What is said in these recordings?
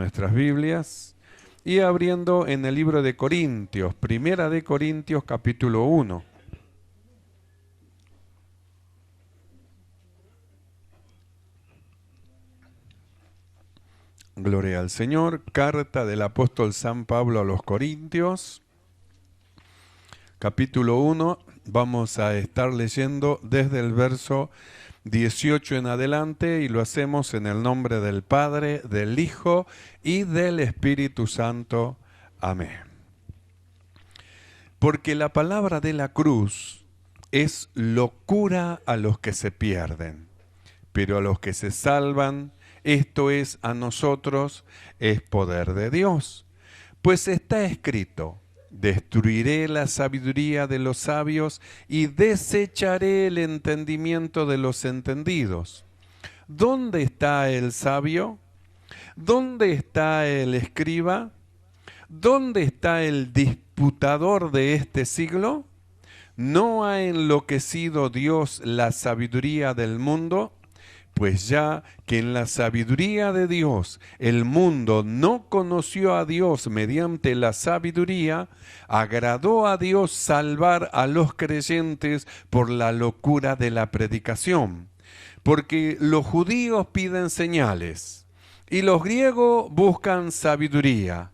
nuestras Biblias y abriendo en el libro de Corintios, Primera de Corintios capítulo 1. Gloria al Señor. Carta del apóstol San Pablo a los Corintios, capítulo 1. Vamos a estar leyendo desde el verso 18 en adelante y lo hacemos en el nombre del Padre, del Hijo y del Espíritu Santo. Amén. Porque la palabra de la cruz es locura a los que se pierden, pero a los que se salvan, esto es, a nosotros, es poder de Dios. Pues está escrito: destruiré la sabiduría de los sabios y desecharé el entendimiento de los entendidos. ¿Dónde está el sabio? ¿Dónde está el escriba? ¿Dónde está el disputador de este siglo? ¿No ha enloquecido Dios la sabiduría del mundo? Pues ya que en la sabiduría de Dios el mundo no conoció a Dios mediante la sabiduría, agradó a Dios salvar a los creyentes por la locura de la predicación. Porque los judíos piden señales y los griegos buscan sabiduría,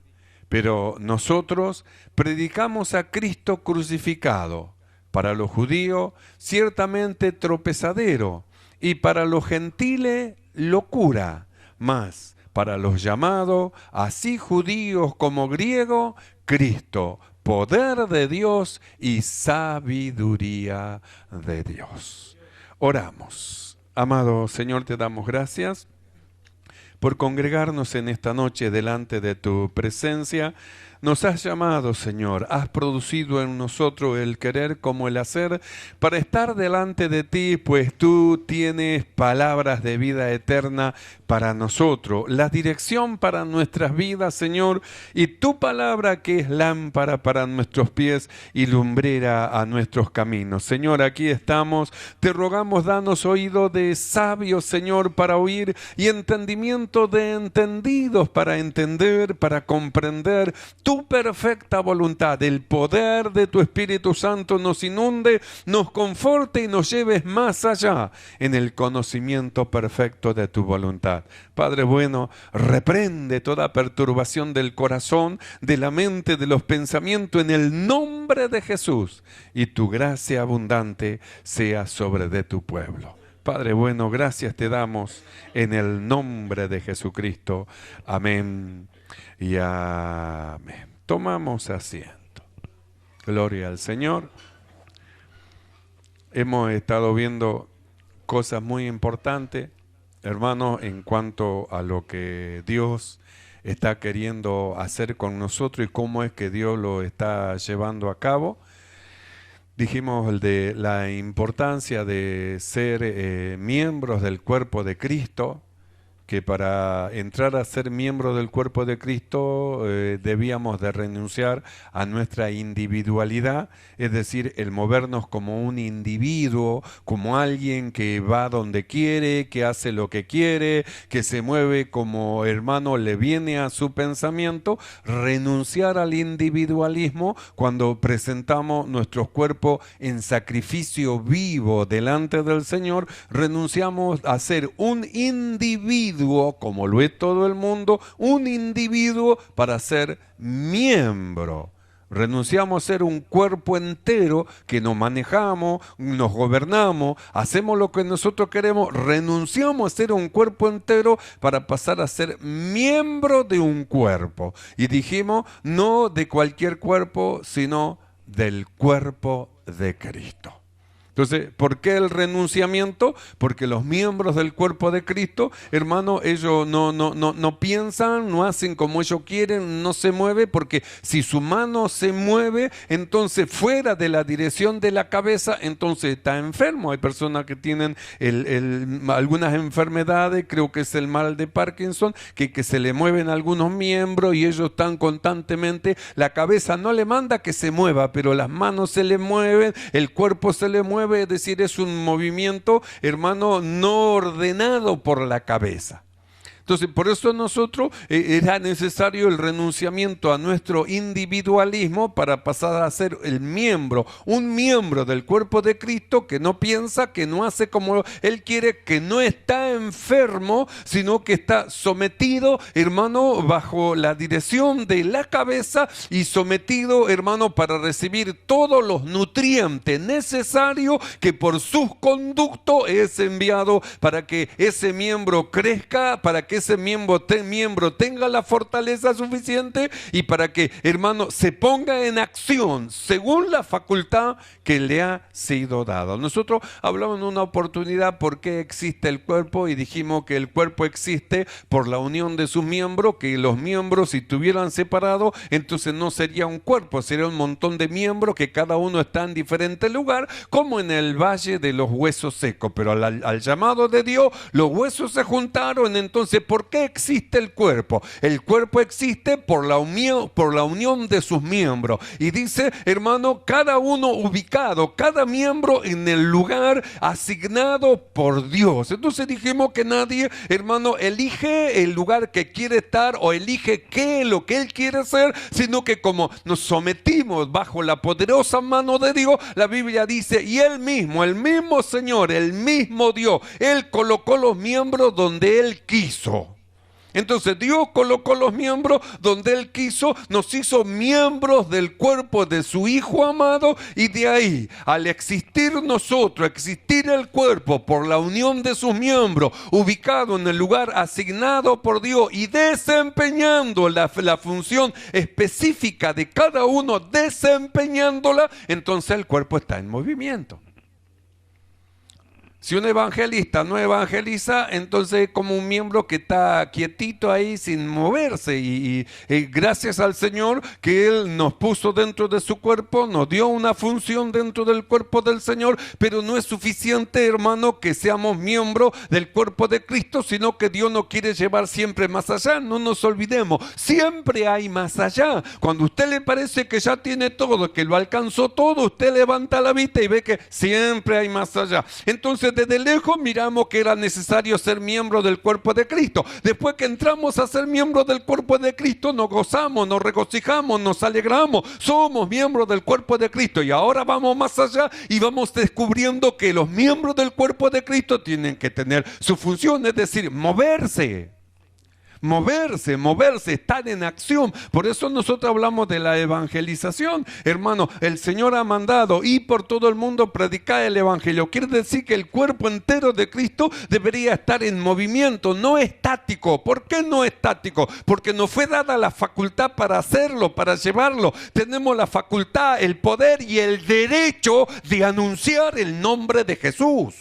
pero nosotros predicamos a Cristo crucificado, para los judíos ciertamente tropezadero, y para los gentiles locura, mas para los llamados, así judíos como griegos, Cristo, poder de Dios y sabiduría de Dios. Oramos. Amado Señor, te damos gracias por congregarnos en esta noche delante de tu presencia. Nos has llamado, Señor, has producido en nosotros el querer como el hacer para estar delante de ti, pues tú tienes palabras de vida eterna para nosotros, la dirección para nuestras vidas, Señor, y tu palabra que es lámpara para nuestros pies y lumbrera a nuestros caminos. Señor, aquí estamos, te rogamos, danos oído de sabios, Señor, para oír, y entendimiento de entendidos para entender, para comprender tu perfecta voluntad. El poder de tu Espíritu Santo nos inunde, nos conforte y nos lleves más allá en el conocimiento perfecto de tu voluntad. Padre bueno, reprende toda perturbación del corazón, de la mente, de los pensamientos en el nombre de Jesús, y tu gracia abundante sea sobre de tu pueblo. Padre bueno, gracias te damos en el nombre de Jesucristo. Amén y amén. Tomamos asiento. Gloria al Señor. Hemos estado viendo cosas muy importantes, hermanos, en cuanto a lo que Dios está queriendo hacer con nosotros y cómo es que Dios lo está llevando a cabo. Dijimos el de la importancia de ser miembros del cuerpo de Cristo, que para entrar a ser miembro del cuerpo de Cristo debíamos de renunciar a nuestra individualidad, es decir, el movernos como un individuo, como alguien que va donde quiere, que hace lo que quiere, que se mueve como hermano le viene a su pensamiento. Renunciar al individualismo cuando presentamos nuestros cuerpos en sacrificio vivo delante del Señor, renunciamos a ser un individuo, como lo es todo el mundo, un individuo para ser miembro. Renunciamos a ser un cuerpo entero que nos manejamos, nos gobernamos, hacemos lo que nosotros queremos. Renunciamos a ser un cuerpo entero para pasar a ser miembro de un cuerpo. Y dijimos, no de cualquier cuerpo, sino del cuerpo de Cristo. Entonces, ¿por qué el renunciamiento? Porque los miembros del cuerpo de Cristo, hermano, ellos no piensan, no hacen como ellos quieren, no se mueve, porque si su mano se mueve, entonces fuera de la dirección de la cabeza, entonces está enfermo. Hay personas que tienen algunas enfermedades, creo que es el mal de Parkinson, que se le mueven algunos miembros y ellos están constantemente, la cabeza no le manda que se mueva, pero las manos se le mueven, el cuerpo se le mueve. Es decir, es un movimiento, hermano, no ordenado por la cabeza. Entonces, por eso nosotros era necesario el renunciamiento a nuestro individualismo para pasar a ser un miembro del cuerpo de Cristo que no piensa, que no hace como Él quiere, que no está enfermo, sino que está sometido, hermano, bajo la dirección de la cabeza y sometido, hermano, para recibir todos los nutrientes necesarios que por sus conductos es enviado para que ese miembro crezca, para que ese miembro tenga la fortaleza suficiente y para que, hermano, se ponga en acción según la facultad que le ha sido dada. Nosotros hablamos en una oportunidad por qué existe el cuerpo y dijimos que el cuerpo existe por la unión de sus miembros, que los miembros si estuvieran separados, entonces no sería un cuerpo, sería un montón de miembros que cada uno está en diferente lugar, como en el valle de los huesos secos. Pero al llamado de Dios, los huesos se juntaron. Entonces, ¿por qué existe el cuerpo? El cuerpo existe por la unión de sus miembros. Y dice, hermano, cada uno ubicado, cada miembro en el lugar asignado por Dios. Entonces dijimos que nadie, hermano, elige el lugar que quiere estar o elige lo que él quiere hacer, sino que como nos sometimos bajo la poderosa mano de Dios, la Biblia dice, y el mismo Señor, el mismo Dios, Él colocó los miembros donde Él quiso. Entonces Dios colocó los miembros donde Él quiso, nos hizo miembros del cuerpo de su Hijo amado, y de ahí, al existir nosotros, existir el cuerpo por la unión de sus miembros, ubicado en el lugar asignado por Dios y desempeñando la función específica de cada uno, desempeñándola, entonces el cuerpo está en movimiento. Si un evangelista no evangeliza, entonces es como un miembro que está quietito ahí sin moverse y gracias al Señor que Él nos puso dentro de su cuerpo, nos dio una función dentro del cuerpo del Señor, pero no es suficiente, hermano, que seamos miembros del cuerpo de Cristo, sino que Dios nos quiere llevar siempre más allá. No nos olvidemos, siempre hay más allá. Cuando a usted le parece que ya tiene todo, que lo alcanzó todo, usted levanta la vista y ve que siempre hay más allá. Entonces, desde lejos miramos que era necesario ser miembro del cuerpo de Cristo. Después que entramos a ser miembros del cuerpo de Cristo, nos gozamos, nos regocijamos, nos alegramos. Somos miembros del cuerpo de Cristo y ahora vamos más allá y vamos descubriendo que los miembros del cuerpo de Cristo tienen que tener su función, es decir, moverse, estar en acción. Por eso nosotros hablamos de la evangelización. Hermano, el Señor ha mandado ir por todo el mundo predicar el evangelio. Quiere decir que el cuerpo entero de Cristo debería estar en movimiento, no estático. ¿Por qué no estático? Porque nos fue dada la facultad para hacerlo, para llevarlo. Tenemos la facultad, el poder y el derecho de anunciar el nombre de Jesús.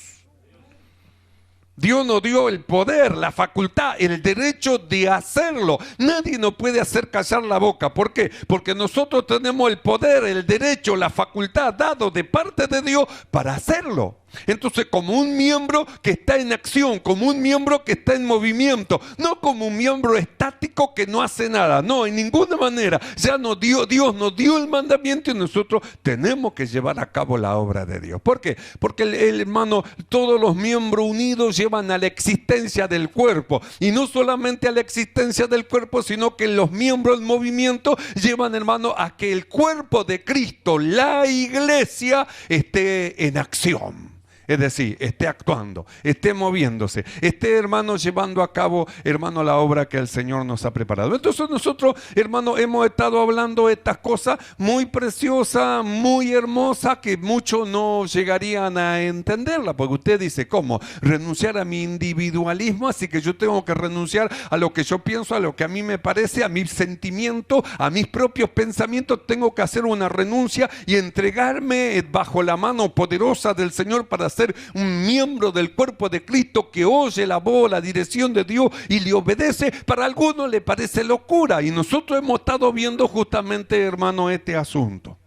Dios nos dio el poder, la facultad, el derecho de hacerlo. Nadie nos puede hacer callar la boca. ¿Por qué? Porque nosotros tenemos el poder, el derecho, la facultad dado de parte de Dios para hacerlo. Entonces, como un miembro que está en acción, como un miembro que está en movimiento, no como un miembro estático que no hace nada. No, en ninguna manera. Ya Dios nos dio el mandamiento y nosotros tenemos que llevar a cabo la obra de Dios. ¿Por qué? Porque hermano, todos los miembros unidos llevan a la existencia del cuerpo. Y no solamente a la existencia del cuerpo, sino que los miembros del movimiento llevan, hermano, a que el cuerpo de Cristo, la iglesia, esté en acción. Es decir, esté actuando, esté moviéndose, esté, hermano, llevando a cabo, hermano, la obra que el Señor nos ha preparado. Entonces nosotros, hermano, hemos estado hablando de estas cosas muy preciosas, muy hermosas, que muchos no llegarían a entenderla, porque usted dice, ¿cómo? Renunciar a mi individualismo, así que yo tengo que renunciar a lo que yo pienso, a lo que a mí me parece, a mis sentimientos, a mis propios pensamientos. Tengo que hacer una renuncia y entregarme bajo la mano poderosa del Señor para ser un miembro del cuerpo de Cristo que oye la voz, la dirección de Dios y le obedece. Para algunos le parece locura y nosotros hemos estado viendo justamente, hermano, este asunto.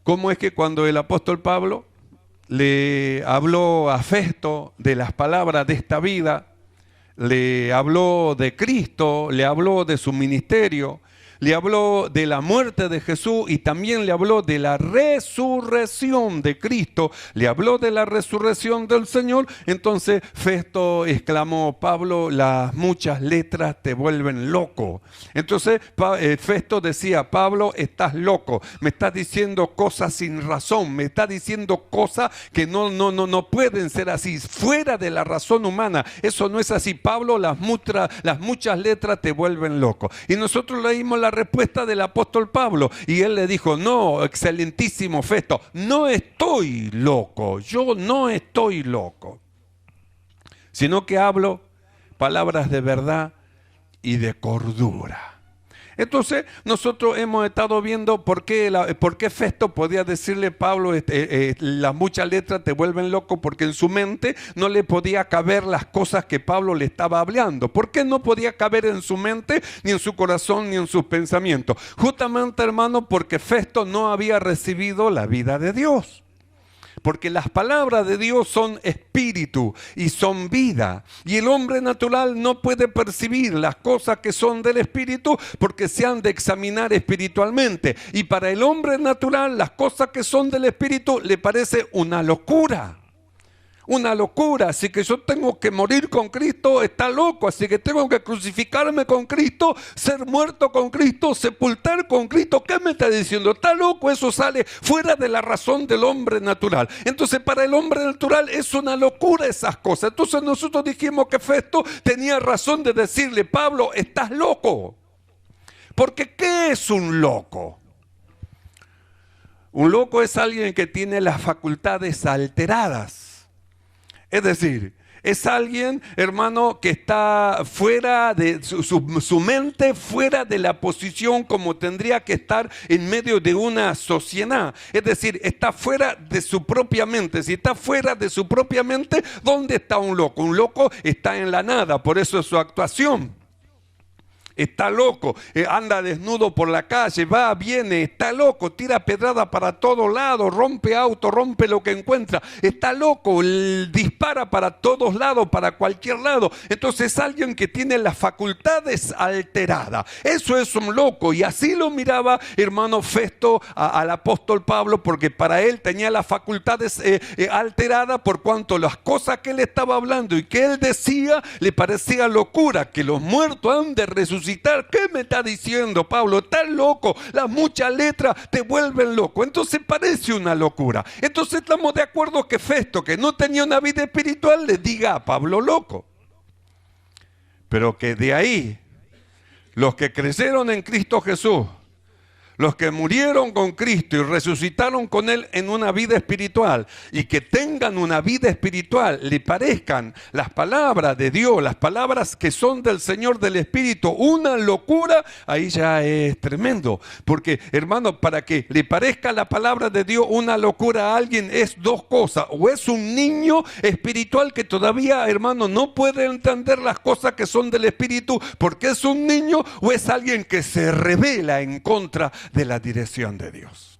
¿Cómo es que cuando el apóstol Pablo le habló a Festo de las palabras de esta vida, le habló de Cristo, le habló de su ministerio, le habló de la muerte de Jesús y también le habló de la resurrección de Cristo, le habló de la resurrección del Señor. Entonces Festo exclamó: Pablo, las muchas letras te vuelven loco. Entonces Festo decía: Pablo, estás loco, me estás diciendo cosas sin razón, me estás diciendo cosas que no pueden ser así, fuera de la razón humana. Eso no es así, Pablo, las muchas letras te vuelven loco. Y nosotros leímos la respuesta del apóstol Pablo y él le dijo: no, excelentísimo Festo, no estoy loco, yo no estoy loco, sino que hablo palabras de verdad y de cordura. Entonces nosotros hemos estado viendo por qué Festo podía decirle: Pablo, las muchas letras te vuelven loco, porque en su mente no le podía caber las cosas que Pablo le estaba hablando. ¿Por qué no podía caber en su mente, ni en su corazón, ni en sus pensamientos? Justamente, hermano, porque Festo no había recibido la vida de Dios. Porque las palabras de Dios son espíritu y son vida. Y el hombre natural no puede percibir las cosas que son del espíritu, porque se han de examinar espiritualmente. Y para el hombre natural las cosas que son del espíritu le parece una locura. Una locura. Así que yo tengo que morir con Cristo, está loco. Así que tengo que crucificarme con Cristo, ser muerto con Cristo, sepultar con Cristo. ¿Qué me está diciendo? Está loco. Eso sale fuera de la razón del hombre natural. Entonces para el hombre natural es una locura esas cosas. Entonces nosotros dijimos que Festo tenía razón de decirle: Pablo, estás loco. Porque ¿qué es un loco? Un loco es alguien que tiene las facultades alteradas. Es decir, es alguien, hermano, que está fuera de su mente, fuera de la posición como tendría que estar en medio de una sociedad. Es decir, está fuera de su propia mente. Si está fuera de su propia mente, ¿dónde está un loco? Un loco está en la nada, por eso es su actuación. Está loco, anda desnudo por la calle, va, viene, está loco, tira pedrada para todos lados, rompe auto, rompe lo que encuentra, está loco, dispara para todos lados, para cualquier lado. Entonces es alguien que tiene las facultades alteradas. Eso es un loco, y así lo miraba, hermano Festo, al apóstol Pablo, porque para él tenía las facultades alteradas, por cuanto las cosas que él estaba hablando y que él decía le parecía locura. Que los muertos han de resucitar. ¿Qué me está diciendo, Pablo? Estás loco, las muchas letras te vuelven loco. Entonces parece una locura. Entonces estamos de acuerdo que Festo, que no tenía una vida espiritual, le diga a Pablo loco. Pero que de ahí, los que creyeron en Cristo Jesús, los que murieron con Cristo y resucitaron con Él en una vida espiritual, y que tengan una vida espiritual, le parezcan las palabras de Dios, las palabras que son del Señor, del Espíritu, una locura, ahí ya es tremendo. Porque, hermano, para que le parezca la palabra de Dios una locura a alguien, es dos cosas: o es un niño espiritual que todavía, hermano, no puede entender las cosas que son del Espíritu porque es un niño, o es alguien que se rebela en contra de la dirección de Dios.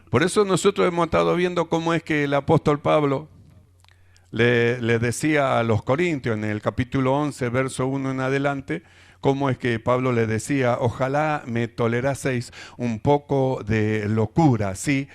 Por eso nosotros hemos estado viendo cómo es que el apóstol Pablo le decía a los corintios en el capítulo 11, verso 1 en adelante, cómo es que Pablo le decía: ojalá me toleraseis un poco de locura, sí,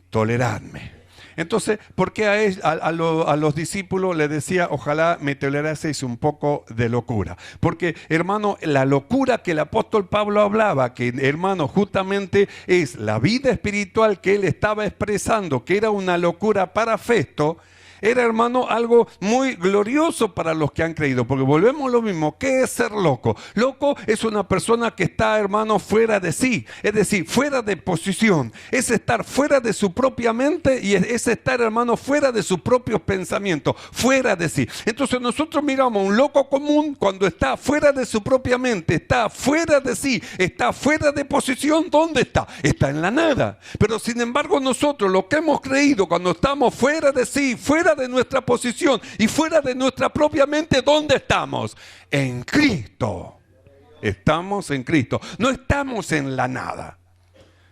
toleradme. Entonces, ¿por qué a los discípulos le decía: ojalá me toleraseis un poco de locura? Porque, hermano, la locura que el apóstol Pablo hablaba, que, hermano, justamente es la vida espiritual que él estaba expresando, que era una locura para Festo, era, hermano, algo muy glorioso para los que han creído. Porque volvemos a lo mismo. ¿Qué es ser loco? Loco es una persona que está, hermano, fuera de sí. Es decir, fuera de posición. Es estar fuera de su propia mente, y es estar, hermano, fuera de sus propios pensamientos. Fuera de sí. Entonces nosotros miramos a un loco común cuando está fuera de su propia mente, está fuera de sí, está fuera de posición. ¿Dónde está? Está en la nada. Pero sin embargo nosotros, lo que hemos creído, cuando estamos fuera de sí, fuera de nuestra posición y fuera de nuestra propia mente, ¿dónde estamos? En Cristo. Estamos en Cristo. No estamos en la nada.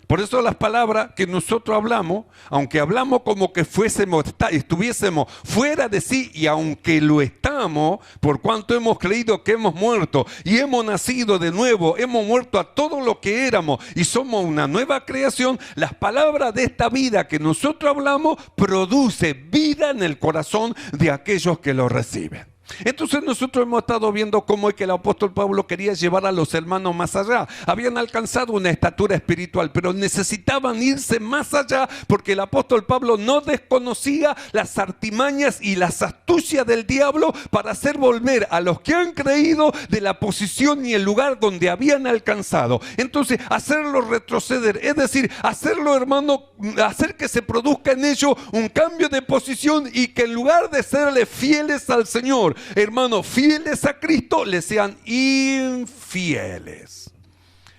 Por eso las palabras que nosotros hablamos, aunque hablamos como que estuviésemos fuera de sí, y aunque lo estamos, por cuanto hemos creído que hemos muerto y hemos nacido de nuevo, hemos muerto a todo lo que éramos y somos una nueva creación, las palabras de esta vida que nosotros hablamos produce vida en el corazón de aquellos que lo reciben. Entonces nosotros hemos estado viendo cómo es que el apóstol Pablo quería llevar a los hermanos más allá. Habían alcanzado una estatura espiritual, pero necesitaban irse más allá, porque el apóstol Pablo no desconocía las artimañas y las astucias del diablo para hacer volver a los que han creído de la posición y el lugar donde habían alcanzado. Entonces, hacerlo retroceder, es decir, hacerlo, hermano, hacer que se produzca en ellos un cambio de posición, y que en lugar de serle fieles al Señor, hermanos, fieles a Cristo, le sean infieles.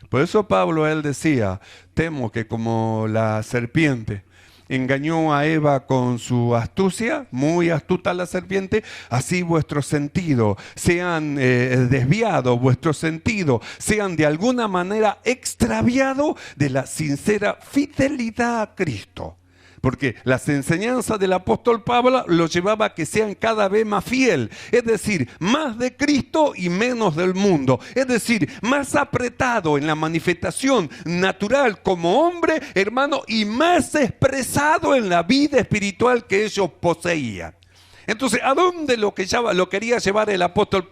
Por eso Pablo, él decía: temo que como la serpiente engañó a Eva con su astucia, muy astuta la serpiente, así vuestros sentidos sean desviados, vuestros sentidos sean de alguna manera extraviados de la sincera fidelidad a Cristo. Porque las enseñanzas del apóstol Pablo lo llevaba a que sean cada vez más fiel, es decir, más de Cristo y menos del mundo, es decir, más apretado en la manifestación natural como hombre, hermano, y más expresado en la vida espiritual que ellos poseían. Entonces, ¿a dónde lo quería llevar el apóstol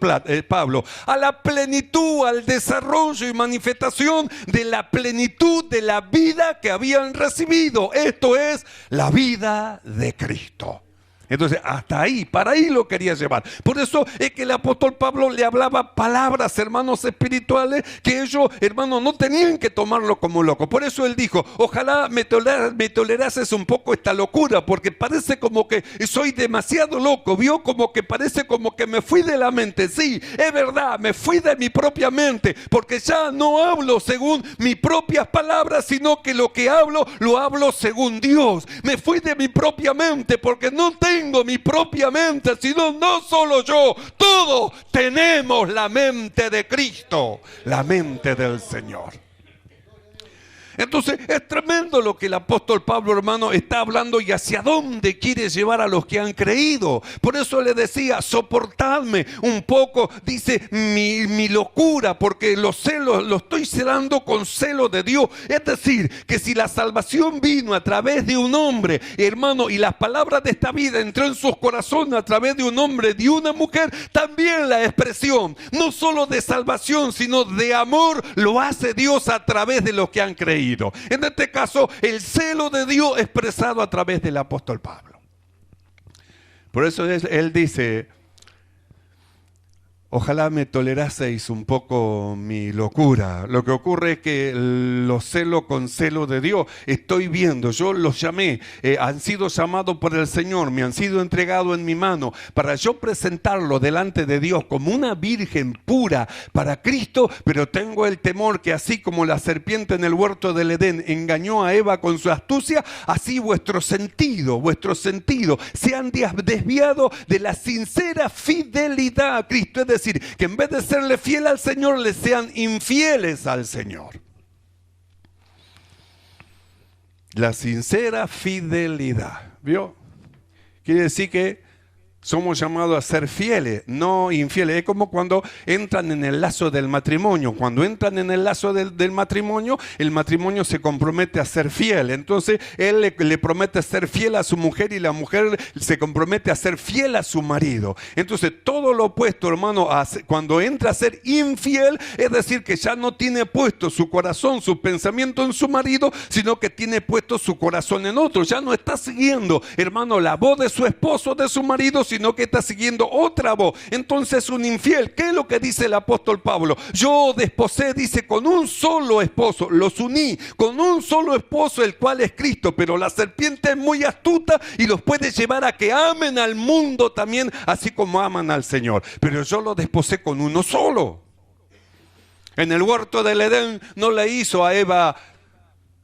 Pablo? A la plenitud, al desarrollo y manifestación de la plenitud de la vida que habían recibido. Esto es la vida de Cristo. Entonces, hasta ahí, para ahí lo quería llevar. Por eso es que el apóstol Pablo le hablaba palabras, hermanos, espirituales, que ellos, hermanos, no tenían que tomarlo como loco. Por eso él dijo: ojalá me tolerases un poco esta locura, porque parece como que soy demasiado loco. Vio como que parece como que me fui de la mente. Sí, es verdad, me fui de mi propia mente, porque ya no hablo según mis propias palabras, sino que lo que hablo, lo hablo según Dios. Me fui de mi propia mente, porque no tengo mi propia mente, sino no solo yo, todos tenemos la mente de Cristo, la mente del Señor. Entonces es tremendo lo que el apóstol Pablo, hermano, está hablando y hacia dónde quiere llevar a los que han creído. Por eso le decía: soportadme un poco, dice, mi locura, porque lo estoy celando con celo de Dios. Es decir, que si la salvación vino a través de un hombre, hermano, y las palabras de esta vida entró en sus corazones a través de un hombre, de una mujer, también la expresión, no solo de salvación, sino de amor, lo hace Dios a través de los que han creído. En este caso, el celo de Dios expresado a través del apóstol Pablo. Por eso él dice: ojalá me toleraseis un poco mi locura. Lo que ocurre es que los celo con celo de Dios. Estoy viendo, yo los llamé, han sido llamados por el Señor, me han sido entregados en mi mano para yo presentarlo delante de Dios como una virgen pura para Cristo, pero tengo el temor que así como la serpiente en el huerto del Edén engañó a Eva con su astucia, así vuestros sentidos se han desviado de la sincera fidelidad a Cristo. Es decir, que en vez de serle fiel al Señor, le sean infieles al Señor. La sincera fidelidad, ¿vio? Quiere decir que somos llamados a ser fieles, no infieles. Es como cuando entran en el lazo del matrimonio. Cuando entran en el lazo del matrimonio, el matrimonio se compromete a ser fiel. Entonces, él le promete ser fiel a su mujer y la mujer se compromete a ser fiel a su marido. Entonces, todo lo opuesto, hermano, cuando entra a ser infiel, es decir, que ya no tiene puesto su corazón, su pensamiento en su marido, sino que tiene puesto su corazón en otro. Ya no está siguiendo, hermano, la voz de su esposo, de su marido, sino que está siguiendo otra voz. Entonces, un infiel, ¿qué es lo que dice el apóstol Pablo? Yo desposé, dice, con un solo esposo, los uní con un solo esposo, el cual es Cristo. Pero la serpiente es muy astuta y los puede llevar a que amen al mundo también, así como aman al Señor. Pero yo lo desposé con uno solo. En el huerto del Edén no le hizo a Eva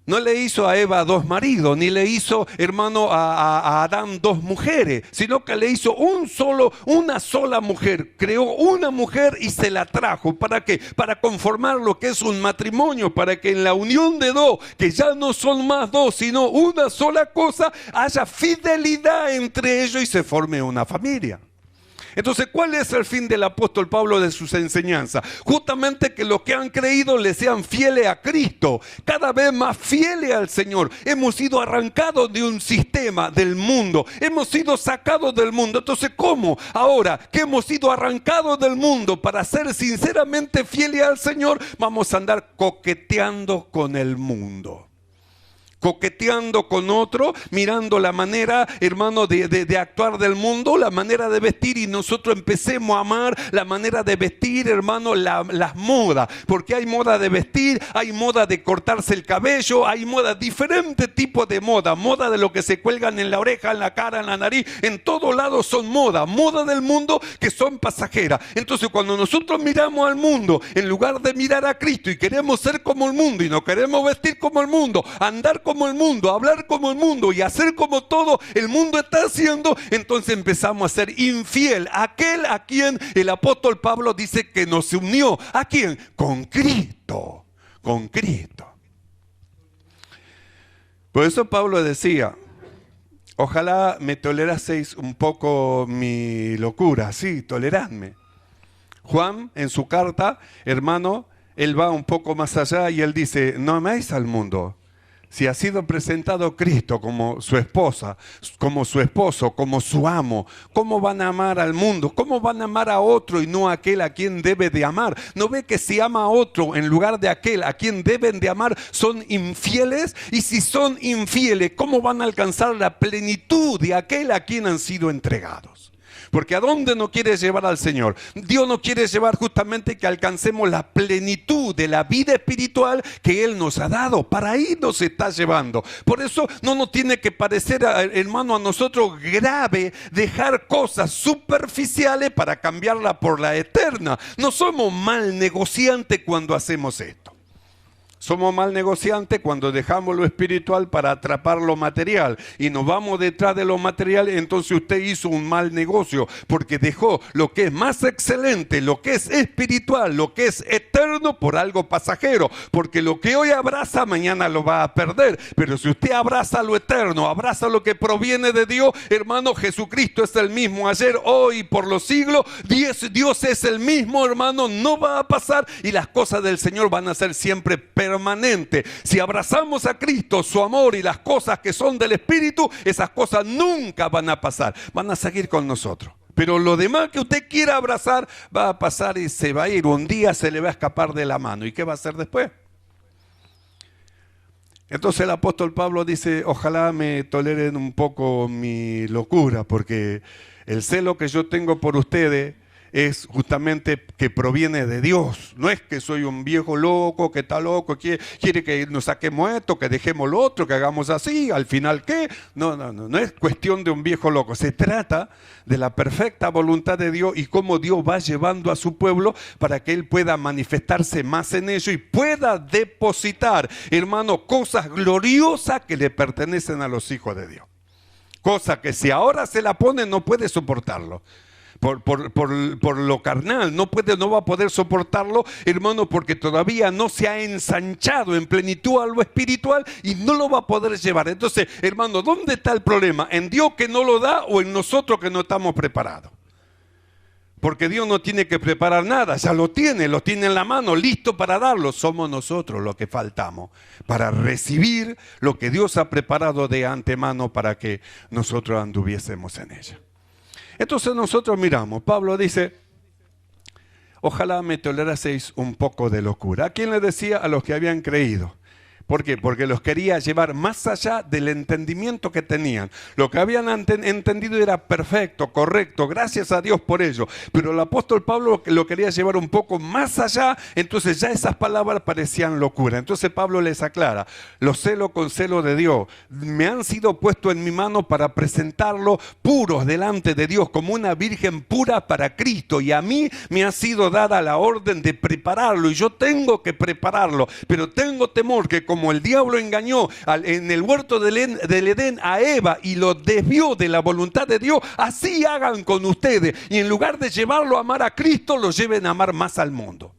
No le hizo a Eva 2 maridos, ni le hizo, hermano, a Adán 2 mujeres, sino que le hizo una sola mujer. Creó una mujer y se la trajo. ¿Para qué? Para conformar lo que es un matrimonio, para que en la unión de dos, que ya no son más dos, sino una sola cosa, haya fidelidad entre ellos y se forme una familia. Entonces, ¿cuál es el fin del apóstol Pablo de sus enseñanzas? Justamente que los que han creído le sean fieles a Cristo, cada vez más fieles al Señor. Hemos sido arrancados de un sistema del mundo, hemos sido sacados del mundo. Entonces, ¿cómo? Ahora que hemos sido arrancados del mundo para ser sinceramente fieles al Señor, vamos a andar coqueteando con el mundo. Coqueteando con otro, mirando la manera, hermano, de actuar del mundo, la manera de vestir, y nosotros empecemos a amar la manera de vestir, hermano, las modas, porque hay moda de vestir, hay moda de cortarse el cabello, hay moda, diferentes tipos de moda de lo que se cuelgan en la oreja, en la cara, en la nariz, en todos lados son moda del mundo que son pasajeras. Entonces, cuando nosotros miramos al mundo, en lugar de mirar a Cristo y queremos ser como el mundo y no queremos vestir como el mundo, andar como el mundo, hablar como el mundo y hacer como todo el mundo está haciendo, entonces empezamos a ser infiel a aquel a quien el apóstol Pablo dice que nos unió. ¿A quién? Con Cristo, con Cristo. Por eso Pablo decía: ojalá me toleraseis un poco mi locura. Sí, toleradme. Juan, en su carta, hermano, él va un poco más allá y él dice: no améis al mundo. Si ha sido presentado Cristo como su esposa, como su esposo, como su amo, ¿cómo van a amar al mundo? ¿Cómo van a amar a otro y no a aquel a quien debe de amar? ¿No ve que si ama a otro en lugar de aquel a quien deben de amar son infieles? Y si son infieles, ¿cómo van a alcanzar la plenitud de aquel a quien han sido entregados? Porque ¿a dónde nos quiere llevar al Señor? Dios nos quiere llevar justamente que alcancemos la plenitud de la vida espiritual que Él nos ha dado. Para ahí nos está llevando. Por eso no nos tiene que parecer, hermano, a nosotros grave dejar cosas superficiales para cambiarla por la eterna. No somos mal negociantes cuando hacemos esto. Somos mal negociantes cuando dejamos lo espiritual para atrapar lo material y nos vamos detrás de lo material. Entonces usted hizo un mal negocio porque dejó lo que es más excelente, lo que es espiritual, lo que es eterno por algo pasajero. Porque lo que hoy abraza mañana lo va a perder. Pero si usted abraza lo eterno, abraza lo que proviene de Dios, hermano, Jesucristo es el mismo ayer, hoy y por los siglos. Dios es el mismo, hermano, no va a pasar y las cosas del Señor van a ser siempre permanente. Si abrazamos a Cristo, su amor y las cosas que son del Espíritu, esas cosas nunca van a pasar, van a seguir con nosotros. Pero lo demás que usted quiera abrazar va a pasar y se va a ir. Un día se le va a escapar de la mano. ¿Y qué va a hacer después? Entonces el apóstol Pablo dice: ojalá me toleren un poco mi locura, porque el celo que yo tengo por ustedes es justamente que proviene de Dios. No es que soy un viejo loco que está loco, quiere que nos saquemos esto, que dejemos lo otro, que hagamos así, al final ¿qué? No es cuestión de un viejo loco. Se trata de la perfecta voluntad de Dios y cómo Dios va llevando a su pueblo para que Él pueda manifestarse más en ello y pueda depositar, hermano, cosas gloriosas que le pertenecen a los hijos de Dios. Cosa que si ahora se la pone no puede soportarlo. Por lo carnal, no va a poder soportarlo, hermano, porque todavía no se ha ensanchado en plenitud a lo espiritual y no lo va a poder llevar. Entonces, hermano, ¿dónde está el problema? ¿En Dios que no lo da o en nosotros que no estamos preparados? Porque Dios no tiene que preparar nada, ya lo tiene en la mano, listo para darlo. Somos nosotros los que faltamos para recibir lo que Dios ha preparado de antemano para que nosotros anduviésemos en ella. Entonces nosotros miramos, Pablo dice: ojalá me toleraseis un poco de locura. ¿A quién le decía? A los que habían creído. ¿Por qué? Porque los quería llevar más allá del entendimiento que tenían. Lo que habían entendido era perfecto, correcto, gracias a Dios por ello. Pero el apóstol Pablo lo quería llevar un poco más allá, entonces ya esas palabras parecían locura. Entonces Pablo les aclara: los celo con celo de Dios. Me han sido puestos en mi mano para presentarlo puros delante de Dios, como una virgen pura para Cristo. Y a mí me ha sido dada la orden de prepararlo, y yo tengo que prepararlo. Pero tengo temor que como como el diablo engañó en el huerto del Edén a Eva y lo desvió de la voluntad de Dios, así hagan con ustedes. Y en lugar de llevarlo a amar a Cristo, lo lleven a amar más al mundo.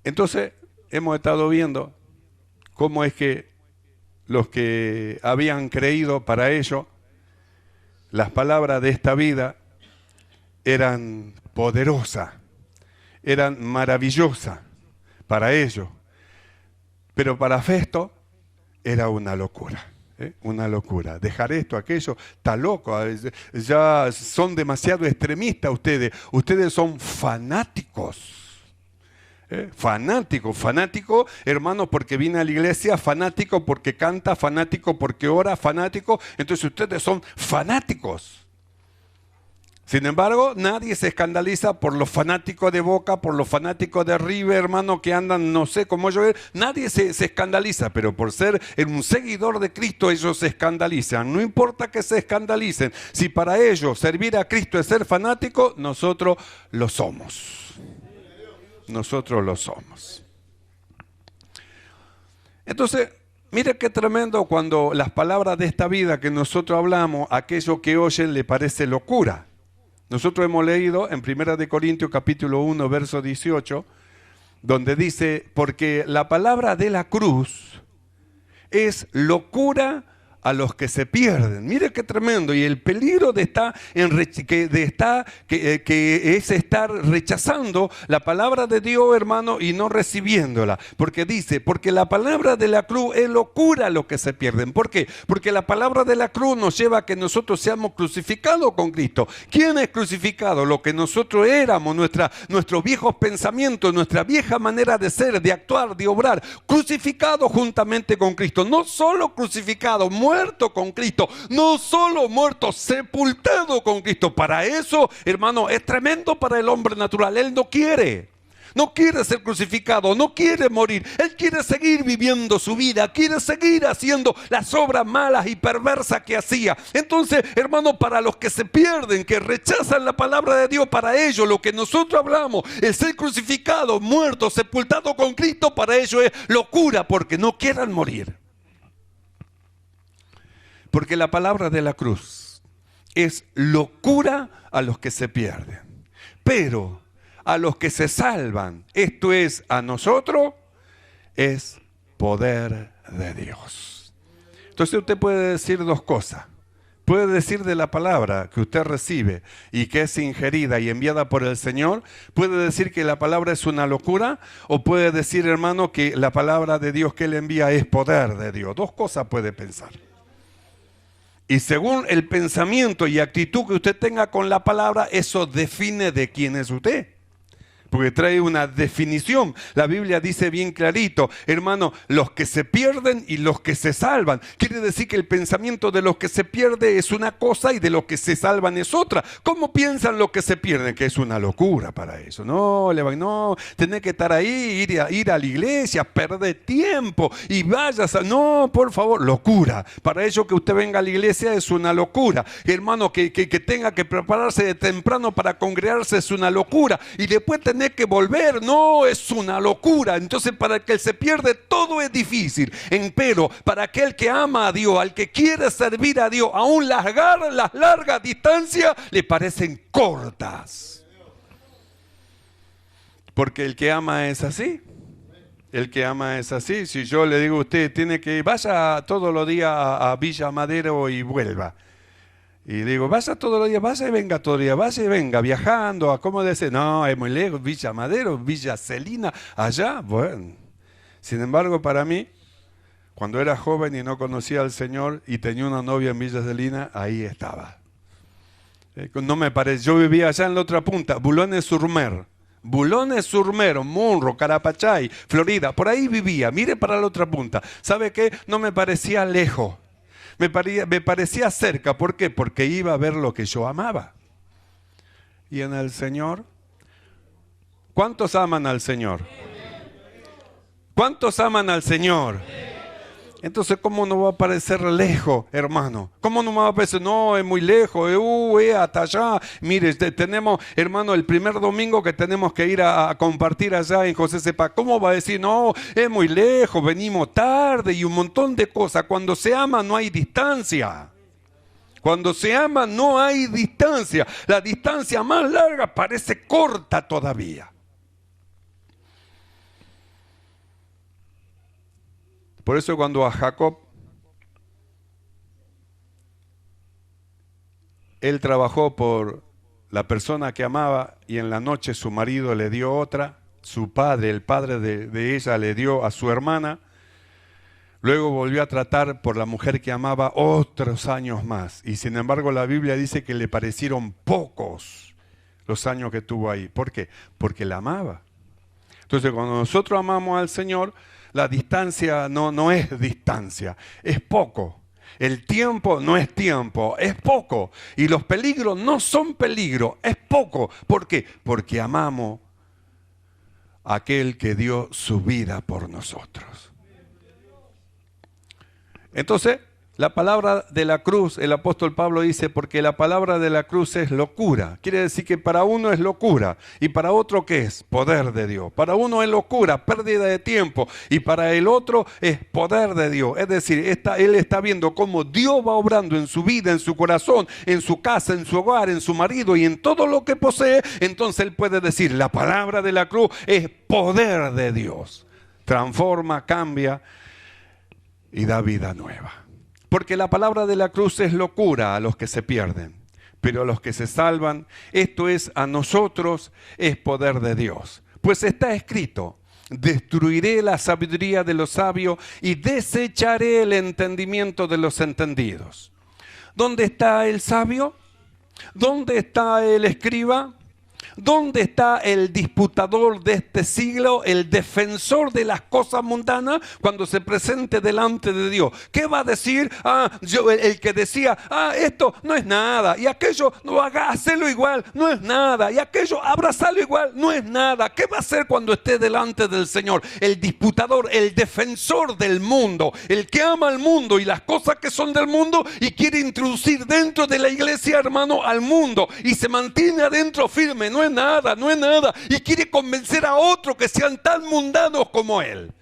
Entonces, hemos estado viendo cómo es que los que habían creído para ello, las palabras de esta vida eran poderosas, eran maravillosas para ellos, pero para Festo era una locura. Una locura. Dejar esto, aquello, está loco. Ya son demasiado extremistas ustedes. Ustedes son fanáticos. Fanático, hermano, porque viene a la iglesia, fanático porque canta, fanático porque ora, fanático. Entonces ustedes son fanáticos. Sin embargo, nadie se escandaliza por los fanáticos de Boca, por los fanáticos de River, hermano, que andan, no sé cómo yo. Nadie se escandaliza, pero por ser un seguidor de Cristo, ellos se escandalizan. No importa que se escandalicen. Si para ellos servir a Cristo es ser fanático, nosotros lo somos. Nosotros lo somos. Entonces, mire qué tremendo cuando las palabras de esta vida que nosotros hablamos, aquello que oyen le parece locura. Nosotros hemos leído en 1 Corintios capítulo 1, verso 18, donde dice, porque la palabra de la cruz es locura a los que se pierden. Mire qué tremendo. Y el peligro de que es estar rechazando la palabra de Dios, hermano, y no recibiéndola. Porque dice, porque la palabra de la cruz es locura a los que se pierden. ¿Por qué? Porque la palabra de la cruz nos lleva a que nosotros seamos crucificados con Cristo. ¿Quién es crucificado? Lo que nosotros éramos, nuestros viejos pensamientos, nuestra vieja manera de ser, de actuar, de obrar, crucificado juntamente con Cristo. No solo crucificado, muerto con Cristo, no solo muerto, sepultado con Cristo. Para eso, hermano, es tremendo para el hombre natural. Él no quiere ser crucificado, no quiere morir. Él quiere seguir viviendo su vida, quiere seguir haciendo las obras malas y perversas que hacía. Entonces, hermano, para los que se pierden, que rechazan la palabra de Dios, para ellos lo que nosotros hablamos, el ser crucificado, muerto, sepultado con Cristo, para ellos es locura, porque no quieran morir. Porque la palabra de la cruz es locura a los que se pierden. Pero a los que se salvan, esto es a nosotros, es poder de Dios. Entonces usted puede decir dos cosas. Puede decir de la palabra que usted recibe y que es ingerida y enviada por el Señor. Puede decir que la palabra es una locura. O puede decir, hermano, que la palabra de Dios que Él envía es poder de Dios. Dos cosas puede pensar. Y según el pensamiento y actitud que usted tenga con la palabra, eso define de quién es usted. Porque trae una definición. La Biblia dice bien clarito, hermano, los que se pierden y los que se salvan. Quiere decir que el pensamiento de los que se pierde es una cosa y de los que se salvan es otra. ¿Cómo piensan los que se pierden? Que es una locura para eso. No, tenés que estar ahí, ir a la iglesia, perder tiempo y vayas a... No, por favor, locura. Para ello que usted venga a la iglesia es una locura. Hermano, que tenga que prepararse de temprano para congregarse es una locura. Y después tener que volver, no, es una locura. Entonces para el que se pierde todo es difícil. Empero para aquel que ama a Dios, al que quiere servir a Dios, aún las largas distancias le parecen cortas. Porque el que ama es así. El que ama es así. Si yo le digo a usted, tiene que vaya todos los días a Villa Madero y vuelva. Y digo, vaya todos los días, vaya y venga todos los días, vaya y venga, viajando, ¿cómo dice? No, es muy lejos, Villa Madero, Villa Celina, allá, bueno. Sin embargo, para mí, cuando era joven y no conocía al Señor y tenía una novia en Villa Celina, ahí estaba. No me parece, yo vivía allá en la otra punta, Boulogne-sur-Mer, Monroe, Carapachay, Florida, por ahí vivía, mire para la otra punta. ¿Sabe qué? No me parecía lejos. Me parecía cerca. ¿Por qué? Porque iba a ver lo que yo amaba. Y en el Señor, ¿cuántos aman al Señor? ¿Cuántos aman al Señor? Entonces, ¿cómo no va a parecer lejos, hermano? ¿Cómo no me va a parecer? No, es muy lejos, hasta allá. Mire, tenemos, hermano, el primer domingo que tenemos que ir a compartir allá en José Sepa. ¿Cómo va a decir? No, es muy lejos, venimos tarde y un montón de cosas. Cuando se ama no hay distancia. Cuando se ama no hay distancia. La distancia más larga parece corta todavía. Por eso cuando a Jacob, él trabajó por la persona que amaba y en la noche su marido le dio otra, su padre, el padre de ella, le dio a su hermana, luego volvió a tratar por la mujer que amaba otros años más. Y sin embargo la Biblia dice que le parecieron pocos los años que tuvo ahí. ¿Por qué? Porque la amaba. Entonces cuando nosotros amamos al Señor, la distancia no es distancia, es poco. El tiempo no es tiempo, es poco. Y los peligros no son peligros, es poco. ¿Por qué? Porque amamos a aquel que dio su vida por nosotros. Entonces, la palabra de la cruz, el apóstol Pablo dice, porque la palabra de la cruz es locura. Quiere decir que para uno es locura. ¿Y para otro qué es? Poder de Dios. Para uno es locura, pérdida de tiempo. Y para el otro es poder de Dios. Es decir, él está viendo cómo Dios va obrando en su vida, en su corazón, en su casa, en su hogar, en su marido y en todo lo que posee. Entonces él puede decir, la palabra de la cruz es poder de Dios. Transforma, cambia y da vida nueva. Porque la palabra de la cruz es locura a los que se pierden, pero a los que se salvan, esto es a nosotros, es poder de Dios. Pues está escrito, destruiré la sabiduría de los sabios y desecharé el entendimiento de los entendidos. ¿Dónde está el sabio? ¿Dónde está el escriba? ¿Dónde está el disputador de este siglo, el defensor de las cosas mundanas cuando se presente delante de Dios? ¿Qué va a decir? El que decía, esto no es nada, y aquello, no hacerlo igual, no es nada, y aquello, abrazarlo igual, no es nada. ¿Qué va a hacer cuando esté delante del Señor? El disputador, el defensor del mundo, el que ama al mundo y las cosas que son del mundo y quiere introducir dentro de la iglesia, hermano, al mundo, y se mantiene adentro firme. No es nada, y quiere convencer a otros que sean tan mundanos como él.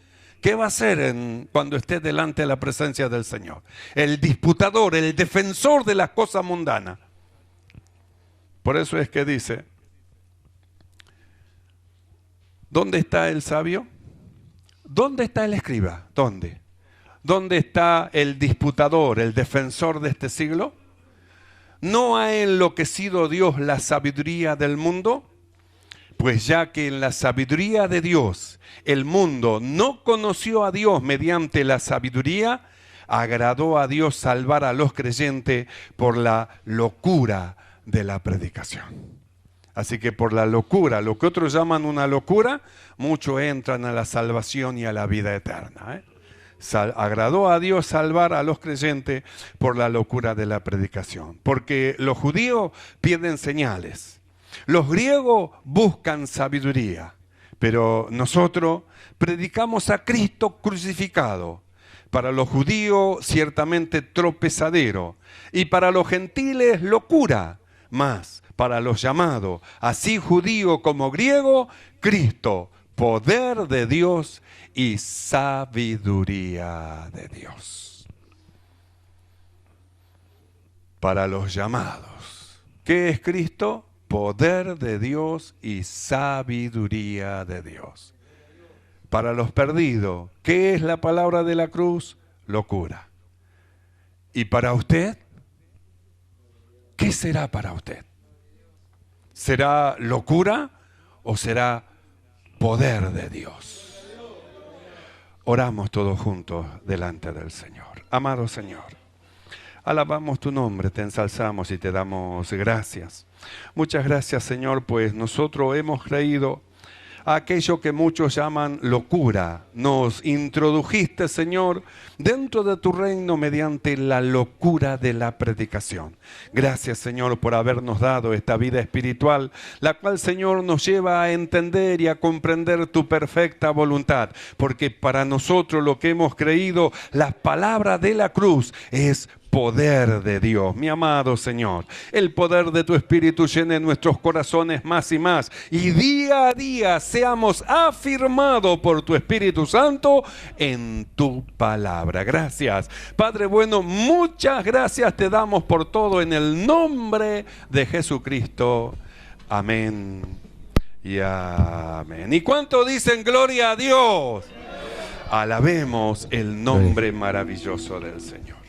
¿Qué va a hacer cuando esté delante de la presencia del Señor? El disputador, el defensor de las cosas mundanas. Por eso es que dice, ¿dónde está el sabio? ¿Dónde está el escriba? ¿Dónde? ¿Dónde está el disputador, el defensor de este siglo? ¿No ha enloquecido Dios la sabiduría del mundo? Pues ya que en la sabiduría de Dios el mundo no conoció a Dios mediante la sabiduría, agradó a Dios salvar a los creyentes por la locura de la predicación. Así que por la locura, lo que otros llaman una locura, muchos entran a la salvación y a la vida eterna. Agradó a Dios salvar a los creyentes por la locura de la predicación. Porque los judíos piden señales, los griegos buscan sabiduría, pero nosotros predicamos a Cristo crucificado. Para los judíos ciertamente tropezadero y para los gentiles locura, mas para los llamados, así judío como griego, Cristo, poder de Dios y sabiduría de Dios. Para los llamados, ¿qué es Cristo? Poder de Dios y sabiduría de Dios. Para los perdidos, ¿qué es la palabra de la cruz? Locura. ¿Y para usted? ¿Qué será para usted? ¿Será locura o será poder de Dios? Oramos todos juntos delante del Señor. Amado Señor, alabamos tu nombre, te ensalzamos y te damos gracias. Muchas gracias, Señor, pues nosotros hemos creído aquello que muchos llaman locura. Nos introdujiste, Señor, dentro de tu reino mediante la locura de la predicación. Gracias, Señor, por habernos dado esta vida espiritual, la cual, Señor, nos lleva a entender y a comprender tu perfecta voluntad, porque para nosotros lo que hemos creído, las palabras de la cruz es poder de Dios. Mi amado Señor, el poder de tu Espíritu llene nuestros corazones más y más, y día a día seamos afirmados por tu Espíritu Santo en tu palabra. Gracias, Padre bueno, muchas gracias te damos por todo en el nombre de Jesucristo. Amén y amén. ¿Y cuánto dicen gloria a Dios? Alabemos el nombre maravilloso del Señor.